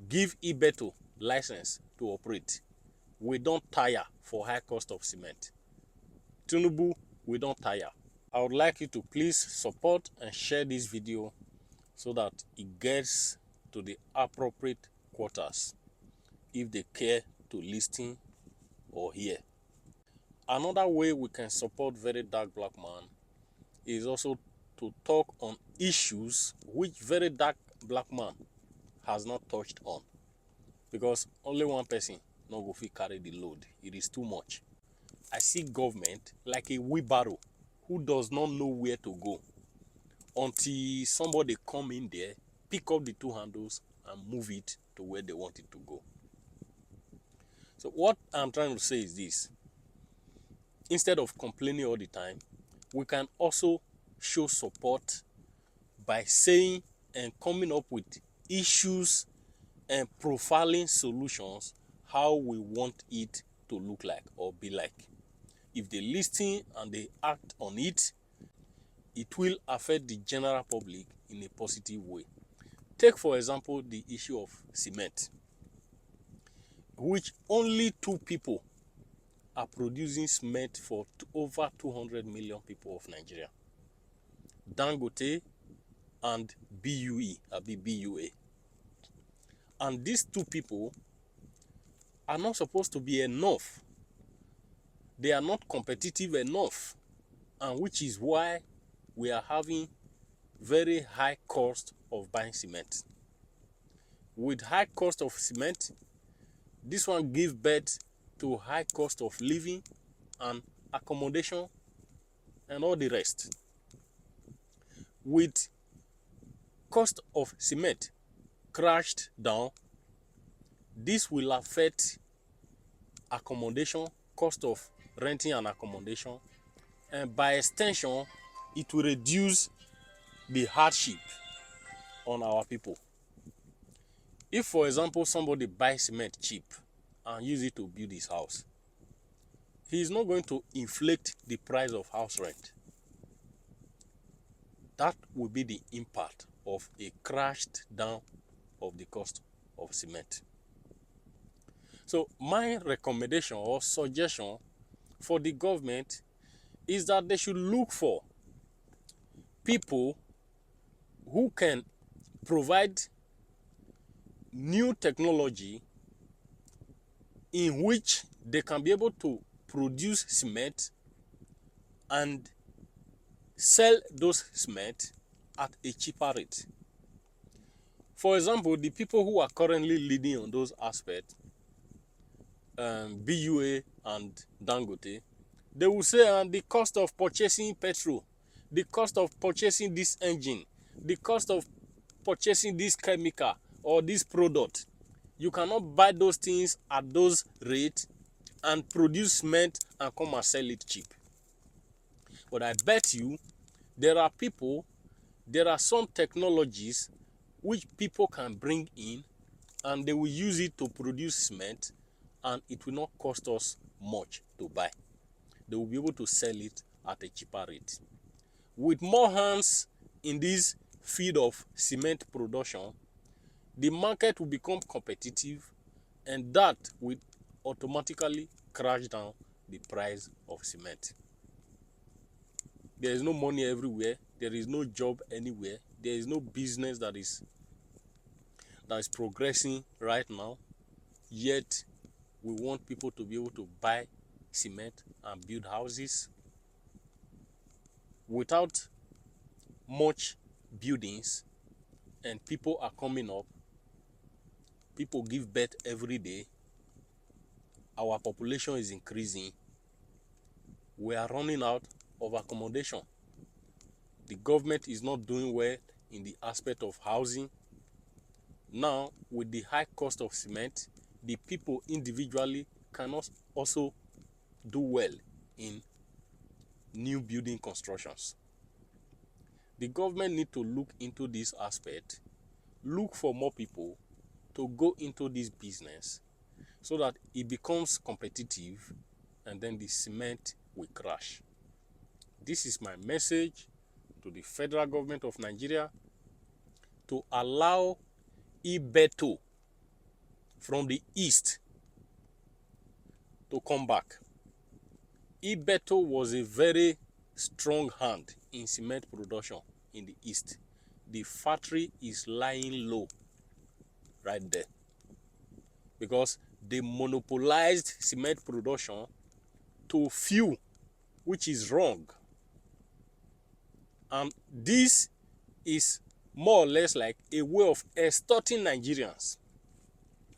give IBETO license to operate. We don't tire for high cost of cement. Tinubu, we don't tire. I would like you to please support and share this video so that it gets to the appropriate quarters if they care to listen or hear. Another way we can support Very Dark Black Man is also to talk on issues which Very Dark Black Man has not touched on, because only one person no go fit carry the load. It is too much. I see government like a wheelbarrow who does not know where to go until somebody come in there, pick up the two handles and move it to where they want it to go. So what I'm trying to say is this: instead of complaining all the time, we can also show support by saying and coming up with issues and profiling solutions how we want it to look like or be like. If they listen and they act on it, it will affect the general public in a positive way. Take, for example, the issue of cement, which only 2 people are producing cement for over 200 million people of Nigeria. Dangote and BUA. And these 2 people are not supposed to be enough. They are not competitive enough, and which is why we are having very high cost of buying cement. With high cost of cement, this one gives birth to high cost of living and accommodation and all the rest. With cost of cement crashed down, this will affect accommodation, cost of renting and accommodation, and by extension, it will reduce the hardship on our people. If, for example, somebody buys cement cheap and use it to build his house, he is not going to inflate the price of house rent. That will be the impact of a crashed down of the cost of cement. So my recommendation or suggestion for the government is that they should look for people who can provide new technology in which they can be able to produce cement and sell those cement at a cheaper rate. For example, the people who are currently leading on those aspects, BUA and Dangote, they will say the cost of purchasing petrol, the cost of purchasing this engine, the cost of purchasing this chemical or this product, you cannot buy those things at those rates and produce cement and come and sell it cheap. But I bet you there are some technologies which people can bring in and they will use it to produce cement, and it will not cost us much to buy. They will be able to sell it at a cheaper rate. With more hands in this field of cement production, the market will become competitive, and that will automatically crash down the price of cement. There is no money everywhere. There is no job anywhere. There is no business that is progressing right now. Yet, we want people to be able to buy cement and build houses. Without much buildings and people are coming up, people give birth every day, our population is increasing, we are running out of accommodation. The government is not doing well in the aspect of housing. Now, with the high cost of cement, the people individually cannot also do well in new building constructions. The government need to look into this aspect, look for more people to go into this business so that it becomes competitive, and then the cement will crash. This is my message to the federal government of Nigeria to allow IBETO from the east to come back. IBETO was a very strong hand in cement production in the east. The factory is lying low right there because they monopolized cement production to few, which is wrong. And this is more or less like a way of extorting Nigerians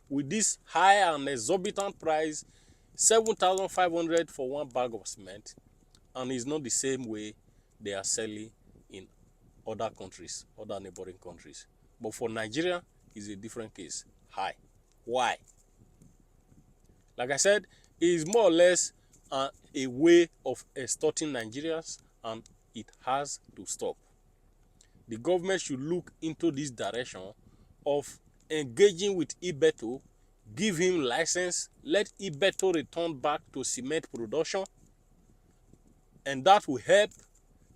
with this high and exorbitant price, 7,500 for one bag of cement, and it's not the same way they are selling in other countries, other neighboring countries. But for Nigeria, it's a different case. High. Why? Like I said, it is more or less a way of extorting Nigerians, and it has to stop. The government should look into this direction of engaging with IBETO, give him license, let IBETO return back to cement production, and that will help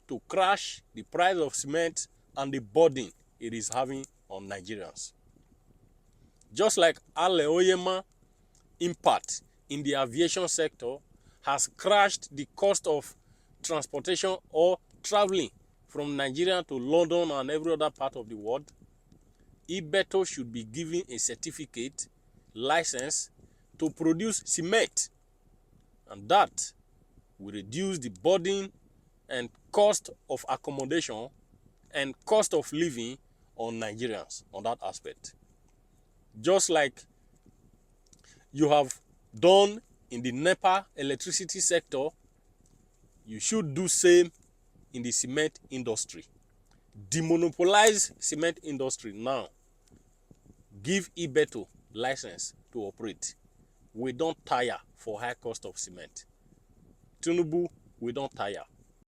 to crash the price of cement and the burden it is having on Nigerians. Just like Ale Oyema impact in the aviation sector has crashed the cost of transportation or traveling from Nigeria to London and every other part of the world, IBETO should be given a certificate, license to produce cement, and that will reduce the burden and cost of accommodation and cost of living on Nigerians on that aspect. Just like you have done in the NEPA electricity sector, you should do same in the cement industry. Demonopolize cement industry now. Give IBETO license to operate. We don't tire for high cost of cement. Tinubu, we don't tire.